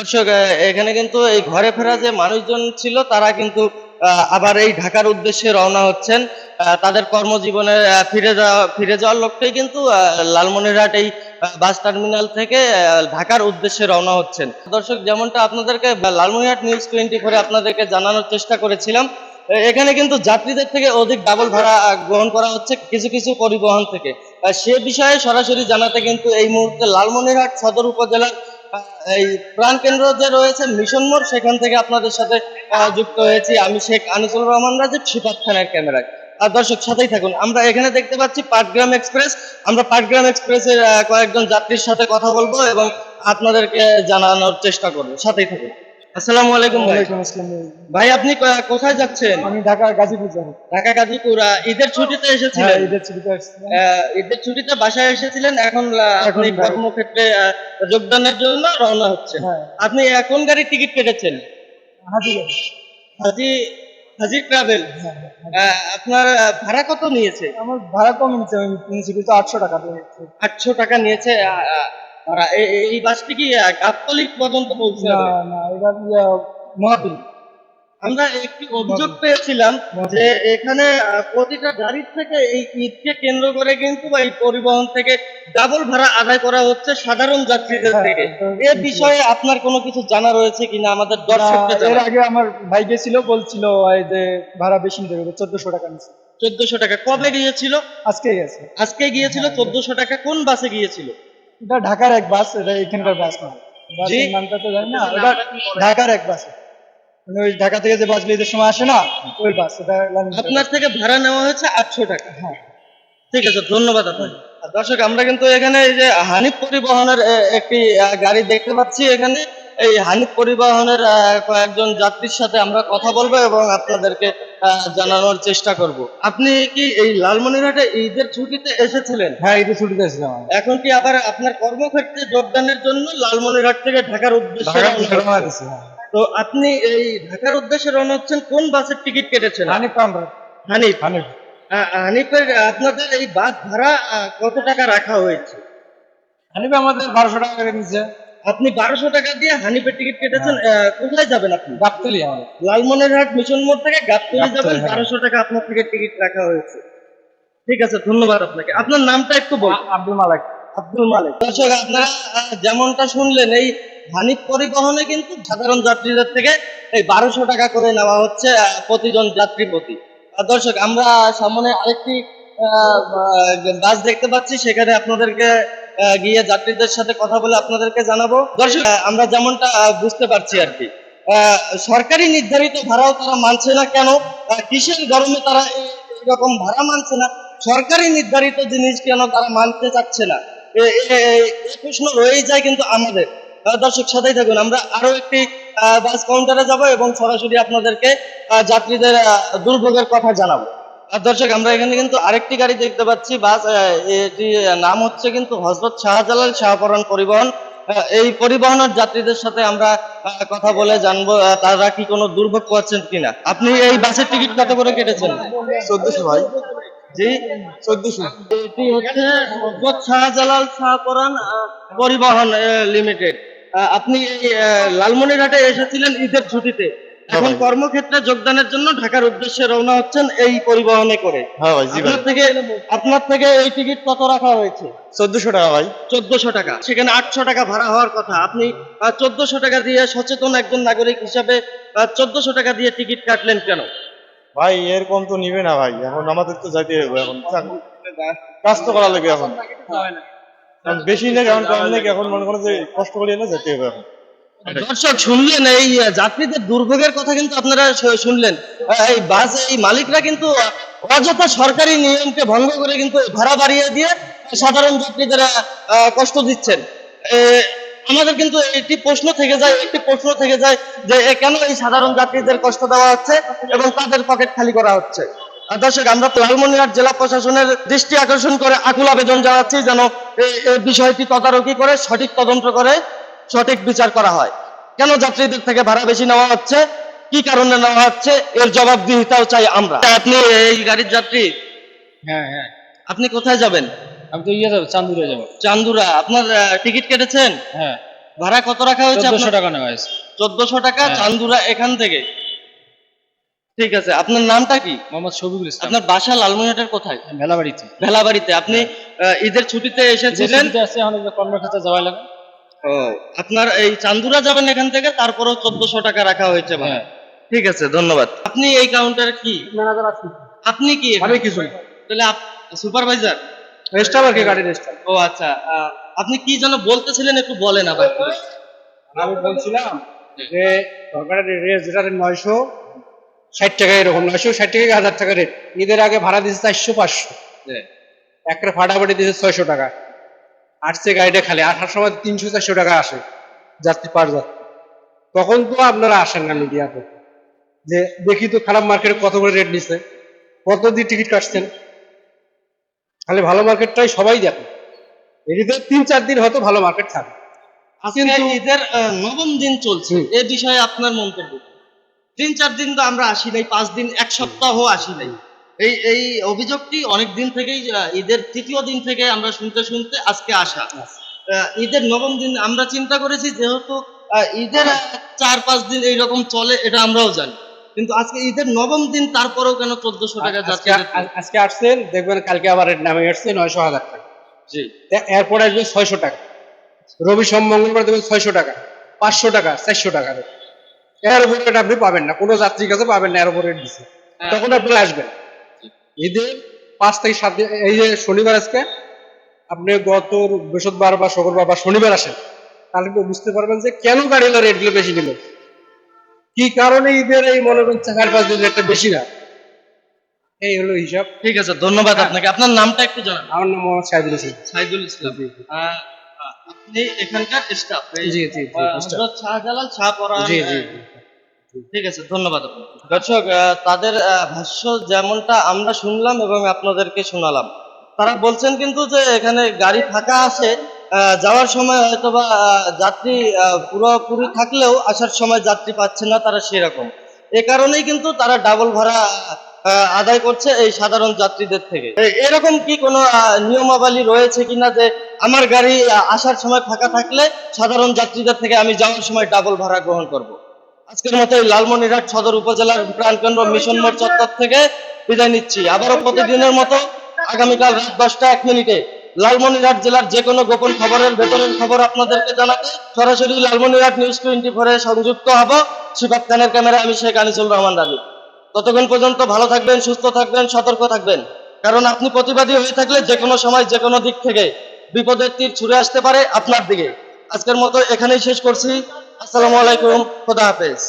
দর্শক, এখানে কিন্তু এই ঘরে ফেরা যে মানুষজন ছিল তারা কিন্তু আবার এই ঢাকার উদ্দেশ্যে রওনা হচ্ছেন। তাদের কর্মজীবনে ফিরে যাওয়ার লক্ষ্যেই কিন্তু লালমনিরহাট এই বাস টার্মিনাল থেকে ঢাকার উদ্দেশ্যে রওনা হচ্ছেন। দর্শক, যেমনটা আপনাদেরকে লালমনিরহাট নিউজ 24 আপনাদেরকে জানানোর চেষ্টা করেছিলাম, এখানে কিন্তু যাত্রীদের থেকে অধিক ডাবল ভাড়া গ্রহণ করা হচ্ছে কিছু কিছু পরিবহন থেকে। সে বিষয়ে সরাসরি জানাতে কিন্তু এই মুহূর্তে লালমনিরহাট সদর উপজেলার এই প্রাণকেন্দ্র যে রয়েছে মিশন মোড়, সেখান থেকে আপনাদের সাথে যুক্ত হয়েছি আমি শেখ আনিসুর রহমান রাজীব, সিফাত খানের ক্যামেরায়। আর দর্শক, সাথেই থাকুন। আমরা এখানে দেখতে পাচ্ছি পাটগ্রাম এক্সপ্রেস। আমরা পাটগ্রাম এক্সপ্রেসের কয়েকজন যাত্রীর সাথে কথা বলবো এবং আপনাদেরকে জানানোর চেষ্টা করবো। সাথেই থাকুন। আসসালামু আলাইকুম ভাই। ওয়ালাইকুম আসসালাম। ভাই, আপনি কোথায় যাচ্ছেন? আমি ঢাকা গাজীপুর যাবো। ঢাকা গাজীপুর। ঈদের ছুটিতে হ্যাঁ, এসেছিলেন? ঈদের ছুটিতে আসছিলাম। ঈদের ছুটিতে বাসায় এসেছিলেন, এখন এখন আপনি বাড়ি। কর্মক্ষেত্রে যোগদানের জন্য রওনা হচ্ছেন। হ্যাঁ। আপনি কোন গাড়ির টিকিট কেটেছেন? হাজি গাড়ি। হাজি হাজি ট্রাভেল। হ্যাঁ, হ্যাঁ। আপনার ভাড়া কত নিয়েছে? আমার ভাড়া কম নিচ্ছে, আমি নিয়েছি কিন্তু 800 টাকা দিয়ে নিচ্ছি। 800 টাকা নিয়েছে ভাড়া। এই বাসটি কি গাবতলী পর্যন্ত পৌঁছে না, যাবে? না, এটা মহাবিল। আমরা একটি অভিযোগ পেয়েছিলাম যে এখানে প্রতিটা গাড়ির থেকে এই ঈদকে কেন্দ্র করে কিন্তু এই পরিবহন থেকে ডাবল ভাড়া আদায় করা হচ্ছে সাধারণ যাত্রীদের হ্যাঁ, থেকে। তো এ বিষয়ে আপনার কোনো কিছু জানা রয়েছে কিনা আমাদের না, দর্শকদের এর জানান। আগে আমার ভাই গেছিল, বলছিল এই যে ভাড়া বেশি নিতে হবে, 1400 টাকা নিচ্ছে। 1400 টাকা কবে গিয়েছিল? আজকে গেছে। আজকে গিয়েছিল 1400 টাকা। কোন বাসে গিয়েছিল? এটা ঢাকার এক বাস, এটা এখানকার বাস না। বাসের নামটা তো জানি না। এটা ঢাকার এক বাস, মানে ওই ঢাকা থেকে যে বাসগুলো ঈদের সময় আসে না, ওই বাস। এটা আপনার থেকে ভাড়া নেওয়া হয়েছে 800 টাকা। হ্যাঁ। ঠিক আছে, ধন্যবাদ আপনাকে। দর্শক, আমরা কিন্তু এখানে এই যে হানিফ পরিবহনের একটি গাড়ি দেখতে পাচ্ছি। এখানে এই হানিফ পরিবহনের কয়েকজন যাত্রীর সাথে আমরা কথা বলবো এবং আপনাদেরকে জানানোর চেষ্টা করব। আপনি কি এই লালমনিরহাটে ঈদের ছুটিতে এসেছিলেন? হ্যাঁ, ঈদের ছুটিতে আসলাম আমি। এখন কি আবার আপনার কর্মক্ষেত্রে যোগদানের জন্য লালমনিরহাট থেকে ঢাকার উদ্দেশ্যে ঢাকা রওনা রওনা হচ্ছেন? দিছি, হ্যাঁ। তো আপনি এই ঢাকার উদ্দেশ্যে রওনা হচ্ছেন, কোন বাসের টিকিট কেটেছেন? হানিফ আমরা। হানিফ। হানিফ। হানিফের আপনাদের এই বাস ভাড়া কত টাকা রাখা হয়েছে? হানিফ আমাদের 1200 টাকা করে নিচ্ছে। আপনি 1200 টাকা দিয়ে হানিফের টিকিট কেটেছেন। কোথায় যাবেন আপনি? গাবতলী আমাদের। লালমনিরহাট মিশন মোড় থেকে গাবতলী গাবতলী, যাবেন। হ্যাঁ। 1200 টাকা আপনার থেকে টিকিট রাখা হয়েছে। ঠিক আছে, ধন্যবাদ আপনাকে। আপনার নামটা একটু বলুন। আব্দুল মালিক। আব্দুল মালিক। দর্শক, আপনারা যেমনটা শুনলেন, এই হানিফ পরিবহনে কিন্তু সাধারণ যাত্রীদের থেকে এই 1200 টাকা করে নেওয়া হচ্ছে প্রতিজন যাত্রী প্রতি। দর্শক, আমরা সামনে আরেকটি বাস দেখতে পাচ্ছি, সেখানে আপনাদেরকে গিয়ে যাত্রীদের সাথে কথা বলে আপনাদেরকে জানাবো। দর্শক, আমরা যেমনটা বুঝতে পারছি আর কি, সরকারি নির্ধারিত ভাড়াও তারা মানছে না কেন? কিসের গরমে তারা এরকম ভাড়া মানছে না? সরকারি নির্ধারিত জিনিস কেন তারা মানতে চাচ্ছে না? এই প্রশ্ন রয়েই যায় কিন্তু আমাদের। দর্শক, সাথেই থাকুন। আমরা আরো একটি বাস কাউন্টারে যাব এবং সরাসরি আপনাদেরকে যাত্রীদের দুর্ভোগের কথা জানাবো। আর দর্শক, আমরা এখানে কিন্তু আরেকটি গাড়ি দেখতে পাচ্ছি, বাস। এটি নাম হচ্ছে কিন্তু হযরত শাহজালাল শাহপরান পরিবহন। এই পরিবহনের যাত্রীদের সাথে আমরা কথা বলে জানবো তারা কি কোনো দুর্ভোগ পাচ্ছেন কিনা। আপনি এই বাসের টিকিট কত করে কেটেছেন? 1400 ভাই। জি, 1400। এটি হচ্ছে হযরত শাহজালাল শাহপরান পরিবহন লিমিটেড। আপনি এই লালমনিরহাটে এসেছিলেন ঈদের ছুটিতে, এখন কর্মক্ষেত্রে যোগদানের জন্য ঢাকার উদ্দেশ্যে রওনা হচ্ছেন এই পরিবহনে করে। হ্যাঁ ভাই, জি ভাই। আপনার থেকে এই টিকিট কত রাখা হয়েছে? 1400 টাকা ভাই। 1400 টাকা। সেখানে 800 টাকা ভাড়া হওয়ার কথা। আপনি 1400 টাকা দিয়ে সচেতন একজন নাগরিক হিসাবে 1400 টাকা দিয়ে টিকিট কাটলেন কেন? ভাই এরকম তো নিবে না ভাই, এখন আমাদের তো যাইতে হবে, এখন কাজ তো করা লাগে এখন। এখন বেশি নেই, এখন কম নেই, এখন মনে করো যে কষ্ট করে এনে যেতে হবে এখন। দর্শক, শুনলেন এই যাত্রীদের দুর্ভোগের কথা কিন্তু আপনারা শুনলেন। এই বাস এই মালিকরা কিন্তু অযথা সরকারি নিয়মকে ভঙ্গ করে কিন্তু ভাড়া বাড়িয়ে দিয়ে সাধারণ যাত্রীদের কষ্ট দিচ্ছেন। আমাদের কিন্তু একটি প্রশ্ন থেকে যায় যে কেন এই সাধারণ যাত্রীদের কষ্ট দেওয়া হচ্ছে এবং তাদের পকেট খালি করা হচ্ছে। দর্শক, আমরা লালমনিরহাট জেলা প্রশাসনের দৃষ্টি আকর্ষণ করে আকুল আবেদন জানাচ্ছি যেন এই বিষয়টি তদারকি করে সঠিক তদন্ত করে সঠিক বিচার করা হয়। কেন যাত্রীদের থেকে ভাড়া বেশি নেওয়া হচ্ছে, কি কারণে নেওয়া হচ্ছে, এর জবাবদিহিতাও চাই আমরা। আপনি এই গাড়ির যাত্রী? হ্যাঁ, হ্যাঁ। আপনি কোথায় যাবেন? আমি তো যাবো, চান্দুরে যাবো। চান্দুরা। আপনার টিকিট কেটেছেন? হ্যাঁ। ভাড়া কত রাখা হয়েছে 1400 টাকা নেওয়া হয়েছে। 1400 টাকা হ্যাঁ। চান্দুরা এখান থেকে। ঠিক আছে, আপনার নামটা কি? মোহাম্মদ শফিকুল ইসলাম। আপনার বাসা লালমনিরহাটের কোথায়? ভেলাবাড়িতে। ভেলাবাড়িতে। আপনি ঈদের ছুটিতে এসেছিলেন? ছুটিতে আসছে, এখন কর্মক্ষেত্রে যাওয়া লাগে। ও, আপনার এই চান্দুরা যাবেন এখান থেকে, তারপরেও 1400 টাকা রাখা হয়েছে ভাড়া। হ্যাঁ। ঠিক আছে, ধন্যবাদ। আপনি এই কাউন্টারে কি? ম্যানেজার আছি। আপনি কি এখানে? আমি কিছু না। তাহলে সুপারভাইজার? রেস্টার আর কি, গাড়ির রেস্টার। ও আচ্ছা, আপনি কি যেন বলতেছিলেন, একটু বলেন আবার। আমি বলছিলাম যে সরকারের রেট যেটা 960 টাকা, এরকম 960 টাকা 1000 টাকা রেট। ঈদের আগে ভাড়া দিয়েছে 400-500, একটা ফাটাফাটি দিয়েছে 600 টাকা। আসছে গাড়িটা খালি, আসার সময় 300-400 টাকা আসে যাত্রী পার যাত্রী। তখন তো আপনারা আসেন না মিডিয়াতে, যে দেখি তো খারাপ মার্কেটে কত করে রেট নিচ্ছে, কত দিয়ে টিকিট কাটছেন। খালি ভালো মার্কেটটাই সবাই দেখে, এটিতে 3-4 দিন হয়তো ভালো মার্কেট থাকে। আজকে ঈদের নবম দিন চলছে, এ বিষয়ে আপনার মন্তব্য কি? 3-4 দিন তো আমরা আসি নাই, 5 দিন, 1 সপ্তাহ আসি নাই। এই অভিযোগটি অনেক দিন থেকেই, ঈদের তৃতীয় দিন থেকে আমরা শুনতে শুনতে আজকে আসা। ঈদের নবম দিন আমরা চিন্তা করেছি, যেহেতু ঈদের 4-5 দিন এইরকম চলে, এটা আমরাও জানি, কিন্তু আজকে ঈদের নবম দিন তারপরেও কেন 1400 টাকা যাচ্ছে? আজকে আসছেন, দেখবেন কালকে আবার রেট নামে আসছে 900-1000 টাকা। জি। এরপর আসবে 600 টাকা, রবি সোম মঙ্গলবার দেখবেন 600 টাকা, 500 টাকা, 400 টাকা রেট। এর উপর রেট আপনি পাবেন না, কোনো যাত্রীর কাছে পাবেন না, এর উপর রেট দিচ্ছে। তখন আপনি আসবেন ঈদের 5 থেকে 7 দিন, এই যে শনিবার আজকে, আপনি গত বৃহস্পতিবার বা শুক্রবার বা শনিবার আসেন, তাহলে তো বুঝতে পারবেন যে কেন গাড়িগুলো রেটগুলো বেশি নিল, কি কারণে ঈদের এই মনে করছে 4-5 দিন রেটটা বেশি না। এই হলো হিসাব। ঠিক আছে, ধন্যবাদ আপনাকে। আপনার নামটা একটু জানান। আমার নাম মোহাম্মদ সাইদুল ইসলাম। সাইদুল ইসলাম। আপনি এখানকার স্টাফ? জি জি জি হযরত শাহজালাল শাহপরান। জি জি ঠিক আছে, ধন্যবাদ আপনাকে। দর্শক, তাদের ভাষ্য যেমনটা আমরা শুনলাম এবং আপনাদেরকে শোনালাম, তারা বলছেন কিন্তু যে এখানে গাড়ি ফাঁকা আছে, যাওয়ার সময় হয়তোবা যাত্রী পুরোপুরি থাকলেও আসার সময় যাত্রী পাচ্ছে না তারা, সেরকম। এ কারণেই কিন্তু তারা ডাবল ভাড়া আদায় করছে এই সাধারণ যাত্রীদের থেকে। এরকম কি কোনো নিয়মাবলী রয়েছে কিনা যে আমার গাড়ি আসার সময় ফাঁকা থাকলে সাধারণ যাত্রীদের থেকে আমি যাওয়ার সময় ডাবল ভাড়া গ্রহণ করব? আজকের মতো এই লালমনিরহাট সদর উপজেলার প্রাণকেন্দ্র মিশন মোড় চত্বর থেকে বিদায় নিচ্ছি। আবারও প্রতিদিনের মতো আগামীকাল রাত 10টা 1 মিনিটে লালমনিরহাট জেলার যে কোনো গোপন খবরের ভেতরের খবর আপনাদেরকে জানাতে সরাসরি লালমনিরহাট নিউজ 24 সংযুক্ত হব। শিবাব খানের ক্যামেরায় আমি শেখ আনিসুল রহমান রাজু। ততক্ষণ পর্যন্ত ভালো থাকবেন, সুস্থ থাকবেন, সতর্ক থাকবেন, কারণ আপনি প্রতিবাদী হয়ে থাকলে যে কোনো সময় যে কোনো দিক থেকে বিপদের তীর ছুড়ে আসতে পারে আপনার দিকে। আজকের মতো এখানেই শেষ করছি। আসসালামু আলাইকুম, খোদা হাফেজ।